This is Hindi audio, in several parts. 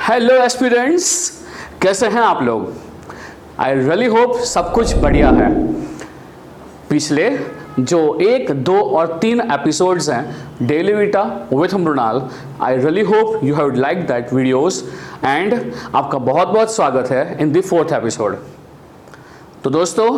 हेलो एस्पिरेंट्स, कैसे हैं आप लोग? आई रियली होप सब कुछ बढ़िया है। पिछले जो 1, 2 और 3 एपिसोड्स हैं daily vita with Mrinal, I really hope you have like that videos and आपका बहुत बहुत स्वागत है इन द 4th एपिसोड। तो दोस्तों,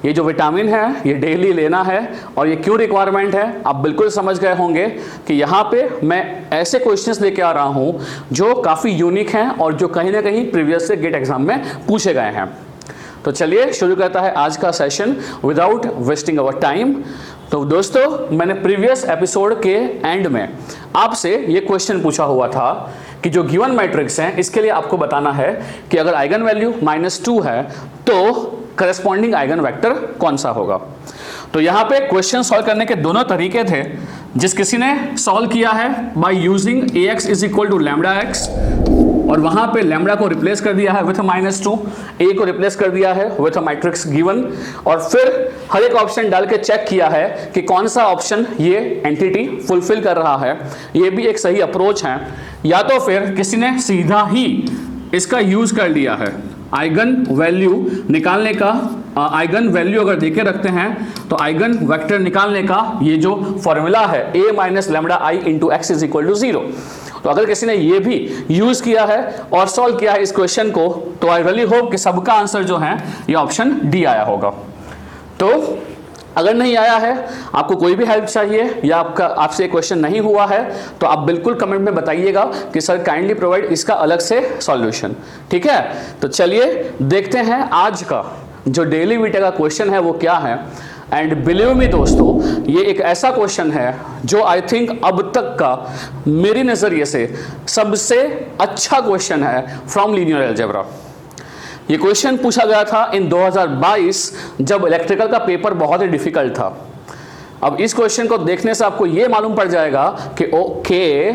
ये जो विटामिन है ये डेली लेना है और ये क्यों रिक्वायरमेंट है आप बिल्कुल समझ गए होंगे कि यहाँ पे मैं ऐसे क्वेश्चंस लेके आ रहा हूँ जो काफ़ी यूनिक हैं और जो कहीं ना कहीं प्रीवियस से गेट एग्जाम में पूछे गए हैं। तो चलिए शुरू करता है आज का session without wasting our time. तो दोस्तों, मैंने प्रीवियस एपिसोड के एंड में आपसे ये क्वेश्चन पूछा हुआ था कि जो गिवन मैट्रिक्स हैं इसके लिए आपको बताना है कि अगर आइगन वैल्यू -2 है तो करस्पॉन्डिंग आइगन वेक्टर कौन सा होगा। तो यहाँ पे क्वेश्चन सॉल्व करने के दोनों तरीके थे। जिस किसी ने सॉल्व किया है by using ax is equal to lambda x और वहां पे लैम्डा को रिप्लेस कर दिया है विथ -2, a को रिप्लेस कर दिया है विथ अ मैट्रिक्स गिवन और फिर हर एक ऑप्शन डाल के चेक किया है कि कौन सा ऑप्शन ये एंटिटी फुलफिल कर रहा है। ये भी एक सही अप्रोच है। या तो फिर किसी ने सीधा ही इसका यूज कर लिया है आइगन वैल्यू निकालने का। आइगन वैल्यू अगर देखे रखते हैं तो आइगन वेक्टर निकालने का ये जो फॉर्मूला है a minus lambda I into x is equal to 0। तो अगर किसी ने ये भी यूज किया है और सॉल्व किया है इस क्वेश्चन को तो आई रियली होप कि सबका आंसर जो है ये ऑप्शन डी आया होगा। तो अगर नहीं आया है, आपको कोई भी हेल्प चाहिए या आपसे क्वेश्चन नहीं हुआ है तो आप बिल्कुल कमेंट में बताइएगा कि सर काइंडली प्रोवाइड इसका अलग से सॉल्यूशन। ठीक है, तो चलिए देखते हैं आज का जो डेली वीटा का क्वेश्चन है वो क्या है। एंड बिलीव मी दोस्तों, ये एक ऐसा क्वेश्चन है जो आई थिंक अब तक का मेरी नजरिए से सबसे अच्छा क्वेश्चन है फ्रॉम लीनियर अलजेब्रा। ये क्वेश्चन पूछा गया था इन 2022 जब इलेक्ट्रिकल का पेपर बहुत ही डिफिकल्ट था। अब इस क्वेश्चन को देखने से आपको ये मालूम पड़ जाएगा कि ओके,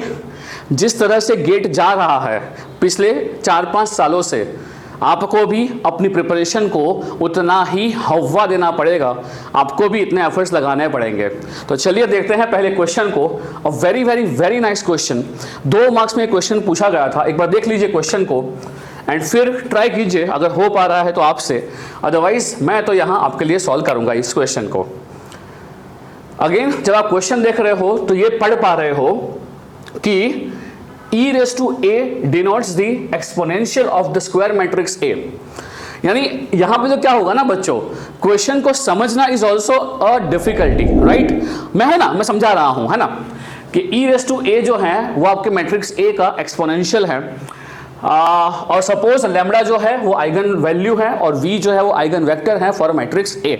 जिस तरह से गेट जा रहा है पिछले 4-5 सालों से, आपको भी अपनी प्रिपरेशन को उतना ही हवा देना पड़ेगा, आपको भी इतने एफर्ट्स लगाने पड़ेंगे। तो चलिए देखते हैं पहले क्वेश्चन को। A very very very nice question. 2 marks में क्वेश्चन पूछा गया था। एक बार देख लीजिए क्वेश्चन को एंड फिर ट्राई कीजिए, अगर हो पा रहा है तो आपसे, अदरवाइज मैं तो यहाँ आपके लिए सॉल्व करूंगा इस क्वेश्चन को। अगेन, जब आप क्वेश्चन देख रहे हो तो ये पढ़ पा रहे हो कि e raised to a denotes the exponential of the square matrix A। यानी यहां पे जो क्या होगा ना बच्चों, क्वेश्चन को समझना is also a difficulty, right. मैं समझा रहा हूं, है ना, कि e raised to a जो है वो आपके मैट्रिक्स A का एक्सपोनेंशियल है और सपोज लैम्डा जो है वो आइगन वैल्यू है और v जो है वो आइगन वेक्टर है फॉर मैट्रिक्स A।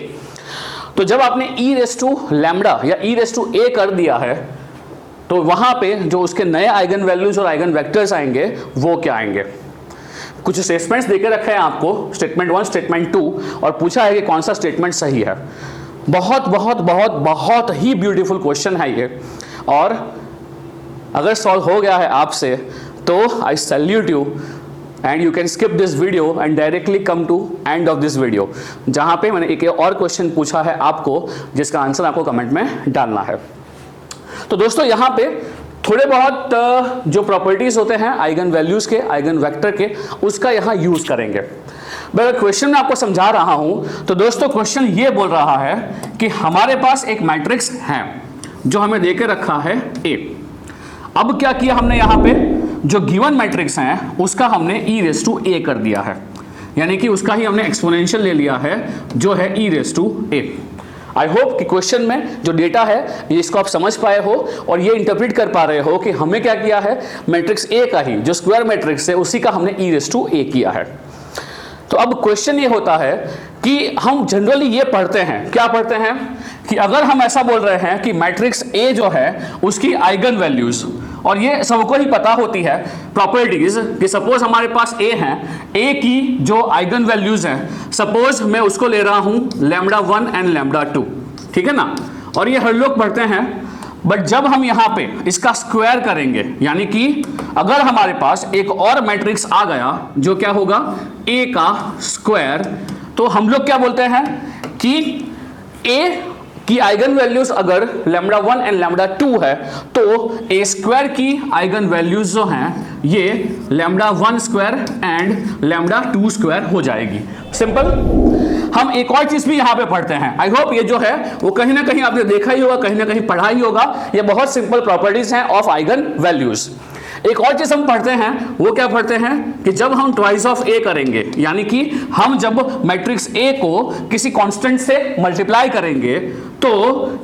तो जब आपने e raised to लैम्डा या e raised to a कर दिया है तो वहां पे जो उसके नए आइगन वैल्यूज और आइगन वेक्टर्स आएंगे वो क्या आएंगे। कुछ स्टेटमेंट्स देके रखे हैं आपको, स्टेटमेंट 1, स्टेटमेंट 2, और पूछा है कि कौन सा स्टेटमेंट सही है। बहुत बहुत बहुत बहुत ही ब्यूटीफुल क्वेश्चन है ये, और अगर सॉल्व हो गया है आपसे तो I salute you and you can skip this video and directly come to end of this video, जहां पे मैंने एक और क्वेश्चन पूछा है आपको जिसका आंसर आपको कमेंट में डालना है। तो दोस्तों, यहाँ पे थोड़े बहुत जो प्रॉपर्टीज होते हैं आइगन वैल्यूज के, आइगन वेक्टर के, उसका यहाँ यूज करेंगे। मैं क्वेश्चन में आपको समझा रहा हूं तो दोस्तों क्वेश्चन ये बोल रहा है कि हमारे पास एक मैट्रिक्स है जो हमें देके रखा है A। अब क्या किया हमने, यहाँ पे जो गिवन मैट्रिक्स है उसका हमने e raised to a कर दिया है, यानी कि उसका ही हमने एक्सपोनेंशियल ले लिया है जो है e raised to a। I hope कि क्वेश्चन में जो डेटा है ये इसको आप समझ पाए हो और ये इंटरप्रेट कर पा रहे हो कि हमने क्या किया है, मैट्रिक्स A का ही जो स्क्वायर मैट्रिक्स है उसी का हमने e raised to a किया है। तो अब क्वेश्चन ये होता है कि हम जनरली ये पढ़ते हैं, क्या पढ़ते हैं कि अगर हम ऐसा बोल रहे हैं कि मैट्रिक्स A जो है उसकी आइगन वैल्यूज, और ये सबको ही पता होती है प्रॉपर्टीज कि सपोज हमारे पास A है, A की जो आइगन वैल्यूज हैं सपोज मैं उसको ले रहा हूं लैम्डा 1 एंड लैम्डा 2, ठीक है ना, और ये हर लोग पढ़ते हैं। बट जब हम यहाँ पे इसका स्क्वायर करेंगे, यानी कि अगर हमारे पास एक और मैट्रिक्स आ गया जो क्या होगा A का स्क्वायर, तो हम लोग क्या बोलते हैं कि A कि आइगन वैल्यूज अगर लैम्डा 1 एंड लैम्डा 2 है तो ए स्क्वायर की आइगन वैल्यूज जो हैं ये lambda 1 square and lambda 2 square हो जाएगी। सिंपल। हम एक और चीज भी यहां पे पढ़ते हैं, आई होप ये जो है वो कहीं ना कहीं आपने देखा ही होगा, कहीं ना कहीं पढ़ा ही होगा। ये बहुत सिंपल प्रॉपर्टीज हैं ऑफ आइगन वैल्यूज। एक और चीज हम पढ़ते हैं, वो क्या पढ़ते हैं कि जब हम ट्वाइस ऑफ ए करेंगे, यानी कि हम जब मैट्रिक्स ए को किसी कांस्टेंट से मल्टीप्लाई करेंगे तो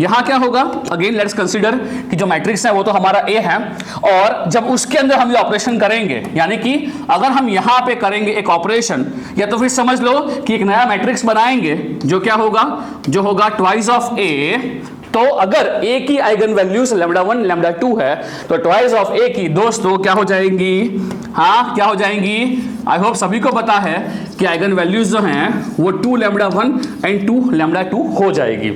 यहां क्या होगा। अगेन लेट्स कंसीडर कि जो मैट्रिक्स है वो तो हमारा ए है, और जब उसके अंदर हम ये ऑपरेशन करेंगे, यानी कि अगर हम यहां पे करेंगे एक ऑपरेशन, या तो फिर समझ लो कि एक नया मैट्रिक्स बनाएंगे जो क्या होगा, जो होगा ट्वाइस ऑफ ए। तो अगर ए की आइगन वैल्यूज लैम्डा 1 लैम्डा 2 है तो ट्वाइस ऑफ ए की दोस्तों क्या हो जाएंगी, हाँ क्या हो जाएंगी। आई होप सभी को पता है कि आइगन वैल्यूज जो हैं वो 2 लैम्डा 1 एंड 2 लैम्डा 2 हो जाएगी।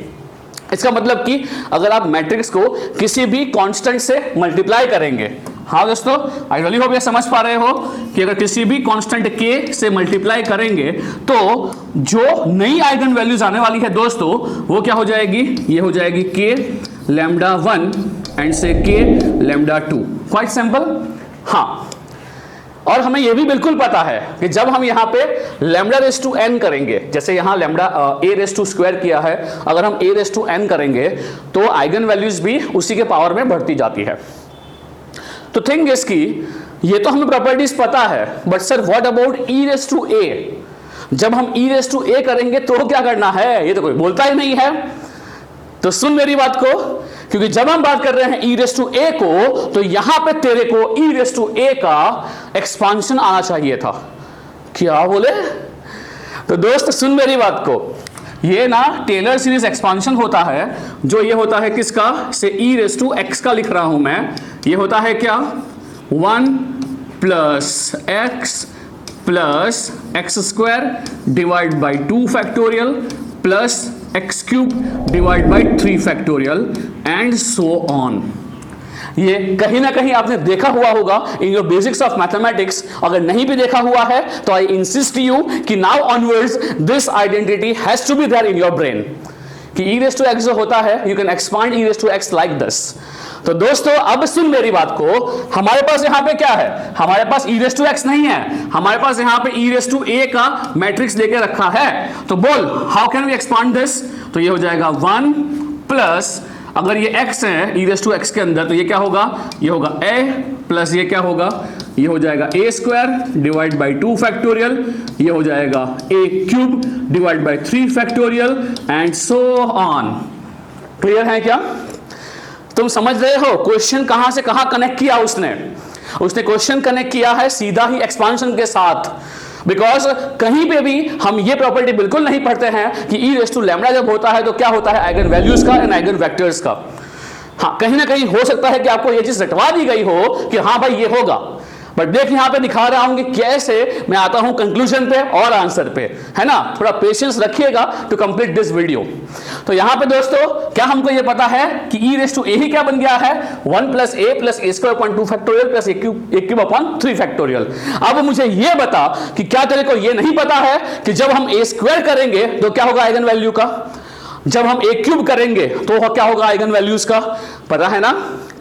इसका मतलब कि अगर आप मैट्रिक्स को किसी भी कांस्टेंट से मल्टीप्लाई करेंगे, हाँ दोस्तों आई रियली होप ये समझ पा रहे हो कि अगर किसी भी कांस्टेंट के से मल्टीप्लाई करेंगे तो जो नई आइगन वैल्यूज आने वाली है दोस्तों वो क्या हो जाएगी, ये हो जाएगी के लैम्डा 1 एंड से के लैम्डा 2। Quite simple. हाँ, और हमें यह भी बिल्कुल पता है कि जब हम यहां पे लैम्डा रेस टू एन करेंगे, जैसे यहां lambda A raise to square किया है, अगर हम ए रेस टू एन करेंगे तो आइगन वैल्यूज भी उसी के पावर में बढ़ती जाती है। तो थिंग इज की ये तो हमें प्रॉपर्टीज पता है, but sir what about e raise to a. जब हम ई रेस टू ए करेंगे तो क्या करना है, ये तो कोई बोलता ही नहीं है। तो सुन मेरी बात को, क्योंकि जब हम बात कर रहे हैं ई रेस टू ए को तो यहां पे तेरे को ई रेस टू ए का एक्सपांशन आना चाहिए था। क्या बोले? तो दोस्त सुन मेरी बात को, ये ना टेलर सीरीज एक्सपांशन होता है, जो ये होता है किसका, से ई रेस टू एक्स का लिख रहा हूं मैं। ये होता है क्या, 1 plus x square divide by 2 factorial plus x cube divide by 3 factorial and so on. ये कहीं ना कहीं आपने देखा हुआ होगा in your basics of mathematics. अगर नहीं भी देखा हुआ है तो आई इंसिस्ट यू कि now onwards this identity has to be there in your brain कि ई रेस टू एक्स जो होता है you can expand e raise to x like this. तो दोस्तों अब सुन मेरी बात को, हमारे पास यहां पे क्या है, हमारे पास ई रेस टू एक्स नहीं है, हमारे पास यहां पे ई रेस टू ए का मैट्रिक्स लेके रखा है। तो बोल how can we expand this. तो ये हो जाएगा 1 प्लस, अगर ये x है ई रेस टू एक्स के अंदर तो ये क्या होगा, ये होगा a प्लस ये क्या होगा, ये हो जाएगा a square divide by 2 factorial, ये हो जाएगा a cube divide by 3 factorial and so on. Clear है क्या? तुम समझ रहे हो क्वेश्चन कहां से कहां कनेक्ट किया उसने क्वेश्चन कनेक्ट किया है सीधा ही एक्सपांशन के साथ। बिकॉज कहीं पे भी हम ये प्रॉपर्टी बिल्कुल नहीं पढ़ते हैं कि ई रेस टू लैम्डा जब होता है तो क्या होता है, आइगन वैल्यूज का एंड आइगन वेक्टर्स का। हाँ कहीं ना कहीं हो सकता है कि आपको ये चीज रटवा दी गई हो कि हाँ भाई ये होगा, बट देख यहां पे दिखा रहा हूं कि कैसे मैं आता हूं कंक्लूजन पे और आंसर पे, है ना। थोड़ा पेशेंस रखिएगा टू कंप्लीट दिस वीडियो। तो यहां पे दोस्तों क्या हमको ये पता है कि ई रेस टू ए ही क्या बन गया है, 1 प्लस ए स्क्वायर अपॉन 2 फैक्टोरियल प्लस ए क्यूब अपॉन 3 फैक्टोरियल। अब मुझे ये बता कि क्या तेरे को ये नहीं पता है कि जब हम ए स्क्वायर करेंगे तो क्या होगा आइगन वैल्यू का, जब हम ए क्यूब करेंगे तो क्या होगा आइगन वैल्यूज का। पता है ना,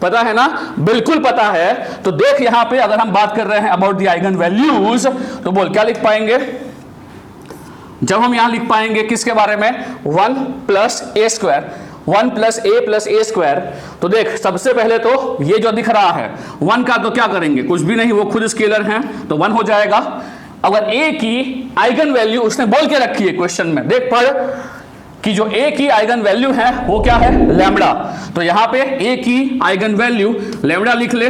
पता है ना, बिल्कुल पता है। तो देख यहां पे अगर हम बात कर रहे हैं अबाउट द आइगन वैल्यूज तो बोल क्या लिख पाएंगे, जब हम यहां लिख पाएंगे किसके बारे में, 1 प्लस ए स्क्वायर, 1 प्लस ए स्क्वायर। तो देख सबसे पहले तो ये जो दिख रहा है 1 का तो क्या करेंगे, कुछ भी नहीं, वो खुद स्केलर हैं तो 1 हो जाएगा। अगर ए की आइगन वैल्यू उसने बोल के रखी है क्वेश्चन में, देख पढ़ कि जो ए की आइगन वैल्यू है वो क्या है, लैम्डा। तो यहां पे ए की आइगन वैल्यू लैम्डा लिख ले,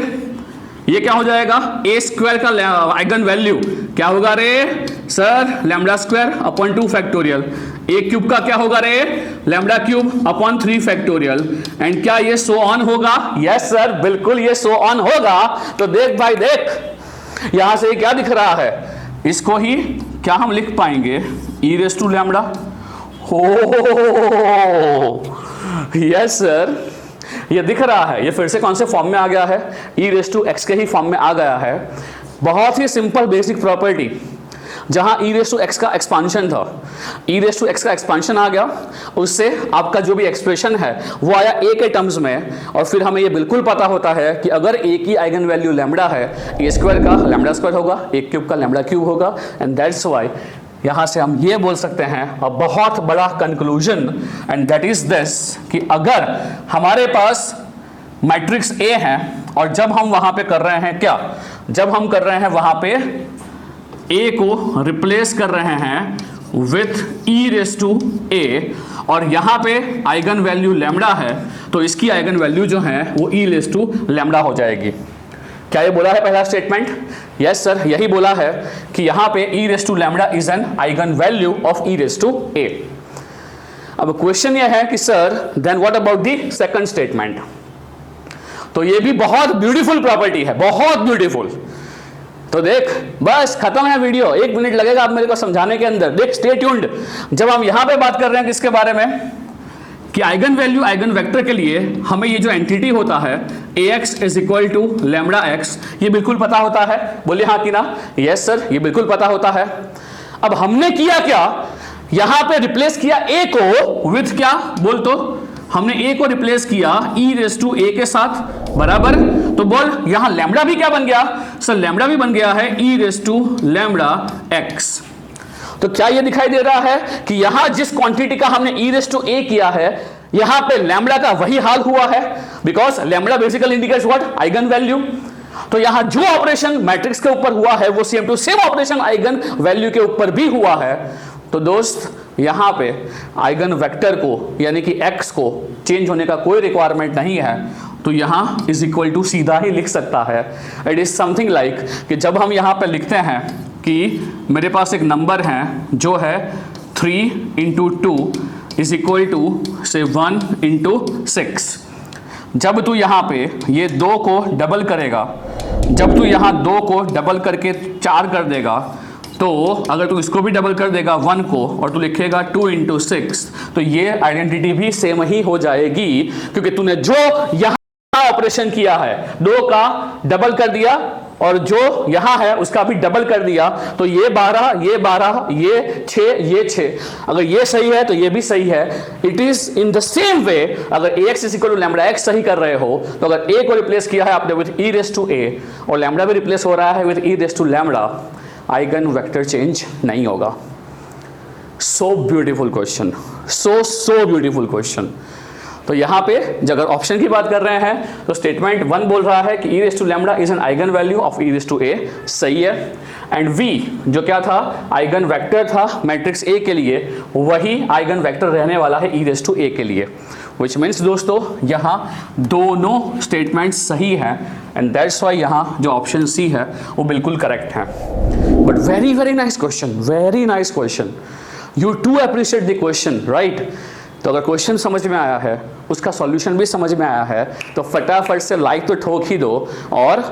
ये क्या हो जाएगा, ए स्क्वायर का आइगन वैल्यू क्या होगा रे sir, lambda square upon 2 factorial, A cube का क्या होगा रे, lambda cube upon 3 factorial and क्या ये सो ऑन होगा। यस सर बिल्कुल ये सो ऑन होगा। तो देख भाई देख यहां से क्या दिख रहा है, इसको ही क्या हम लिख पाएंगे, ई रेस टू लैम्डा। हो यस सर ये दिख रहा है, ये फिर से कौन से फॉर्म में आ गया है, ई रेस टू एक्स के ही फॉर्म में आ गया है। बहुत ही सिंपल बेसिक प्रॉपर्टी। जहां e रेस टू x का एक्सपांशन था, e रेस टू x का एक्सपांशन आ गया, उससे आपका जो भी एक्सप्रेशन है वो आया a के टर्म्स में, और फिर हमें ये बिल्कुल पता होता है कि अगर a की आइगन वैल्यू लैम्बडा है, a स्क्वायर का लैम्बडा स्क्वायर होगा, a क्यूब का लैम्बडा क्यूब होगा, एंड दैट्स व्हाई यहां से हम ये बोल सकते हैं अ बहुत बड़ा conclusion, and that is this कि अगर हमारे पास मैट्रिक्स A है और जब हम वहां पे कर रहे हैं क्या, जब हम कर रहे हैं वहां पे A को रिप्लेस कर रहे हैं with e raise to a, और यहां पे आइगन वैल्यू लैम्बडा है, तो इसकी आइगन वैल्यू जो है वो e रेस टू लैम्बडा हो जाएगी। क्या ये बोला है पहला स्टेटमेंट? यस सर, यही बोला है कि यहां पे e raise to lambda is an eigen value of e raise to a। अब क्वेश्चन यह है कि sir then what about the second statement? तो ये भी बहुत ब्यूटीफुल प्रॉपर्टी है, बहुत ब्यूटीफुल। तो देख, बस खत्म है वीडियो, 1 मिनट लगेगा अब मेरे को समझाने के अंदर। देख, स्टे ट्यून्ड। जब हम यहां पे बात कर रहे हैं किसके बारे में, कि आइगन वैल्यू आइगन वेक्टर के लिए हमें ये जो एंटिटी होता है ax is equal to lambda x, ये बिल्कुल पता होता है। बोलिए हाँ कि ना? यस सर, ये बिल्कुल पता होता है। अब हमने किया क्या, यहां पे रिप्लेस किया a को विथ क्या, बोल तो, हमने a को रिप्लेस किया e रेस टू a के साथ, बराबर। तो बोल यहां लैम्बडा भी क्या बन गया सर, लैम्बडा भी बन गया है e raise to lambda x। तो क्या ये दिखाई दे रहा है कि यहां जिस क्वांटिटी का हमने e रेस टू a किया है, यहां पे लैम्बडा का वही हाल हुआ है, because lambda basically indicates what, eigen value. तो यहां जो ऑपरेशन मैट्रिक्स के ऊपर हुआ है वो same to same operation eigen value के ऊपर भी हुआ है। तो दोस्त, यहां पे आइगन वेक्टर को यानी कि x को चेंज होने का कोई रिक्वायरमेंट नहीं है, तो यहां इज इक्वल टू सीधा ही लिख सकता है। इट इज समथिंग लाइक कि जब हम यहां पे लिखते हैं कि मेरे पास एक नंबर है जो है 3 इंटू 2 इज इक्वल टू से 1 इंटू 6, जब तू यहां पे ये 2 को डबल करेगा, जब तू यहां 2 को डबल करके 4 कर देगा, तो अगर तू इसको भी डबल कर देगा 1 को और तू लिखेगा 2 इंटू 6, तो ये आइडेंटिटी भी सेम ही हो जाएगी, क्योंकि तूने जो यहां ऑपरेशन किया है 2 का डबल कर दिया और जो यहां है उसका भी डबल कर दिया, तो ये 12, ये 12, ये 6, ये 6, अगर ये सही है तो ये भी सही है। It is in the same way, अगर ax is equal to lambda x सही कर रहे हो, तो अगर a को रिप्लेस किया है आपने with e raise to a और लैम्बडा भी रिप्लेस हो रहा है with e raise to lambda, eigen vector change नहीं होगा। So beautiful question, so beautiful question. तो यहाँ पे अगर ऑप्शन की बात कर रहे हैं तो स्टेटमेंट 1 बोल रहा है कि e raise to lambda is an eigen value of e raise to a, सही है। एंड v जो क्या था, आइगन वेक्टर था मैट्रिक्स A के लिए, वही आइगन वेक्टर रहने वाला है e रेस टू a के लिए, विच मीन्स दोस्तों यहाँ दोनों स्टेटमेंट्स सही है, एंड दैट्स वाई यहाँ जो ऑप्शन C है वो बिल्कुल करेक्ट है। But very nice question, very nice question, you to appreciate the question, right. तो अगर क्वेश्चन समझ में आया है, उसका सॉल्यूशन भी समझ में आया है, तो फटाफट से लाइक तो ठोक ही दो, और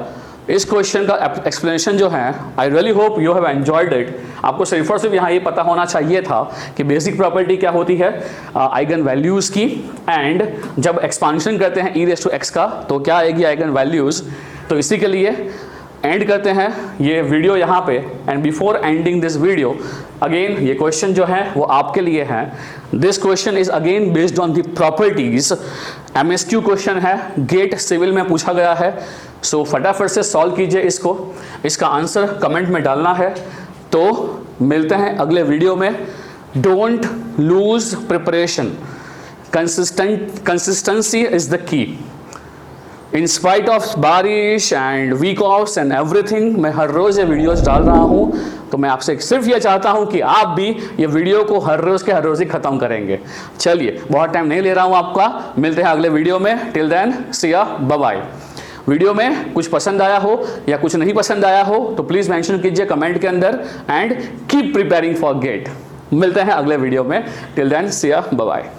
इस क्वेश्चन का एक्सप्लेनेशन जो है, आई really hope you have enjoyed it. आपको सिर्फ और सिर्फ यहाँ ये पता होना चाहिए था कि बेसिक प्रॉपर्टी क्या होती है आइगन वैल्यूज़ की, एंड जब एक्सपांशन करते हैं ई रेस टू एक्स का तो क्या आएगी आइगन वैल्यूज़। तो इसी के लिए एंड करते हैं ये वीडियो यहाँ पे। And before ending this video again ये क्वेश्चन जो है वो आपके लिए है। This question is again based on the properties, MSQ question है, गेट सिविल में पूछा गया है। सो फटाफट से सॉल्व कीजिए इसको, इसका आंसर कमेंट में डालना है। तो मिलते हैं अगले वीडियो में। Don't lose preparation, consistency is the key. In spite of बारिश and week offs and everything, मैं हर रोज़ ये वीडियोस डाल रहा हूँ। तो मैं आपसे सिर्फ ये चाहता हूँ कि आप भी ये वीडियो को हर रोज़ के हर रोज़ ही ख़त्म करेंगे। चलिए, बहुत टाइम नहीं ले रहा हूँ आपका, मिलते हैं अगले वीडियो में। टिल देन सी या बाय बाय। वीडियो में कुछ पसंद आया हो या कुछ नहीं पसंद आया हो तो प्लीज़ मेंशन कीजिए कमेंट के अंदर, and keep preparing for GATE. मिलते हैं अगले वीडियो में। टिल देन सी या बाय बाय।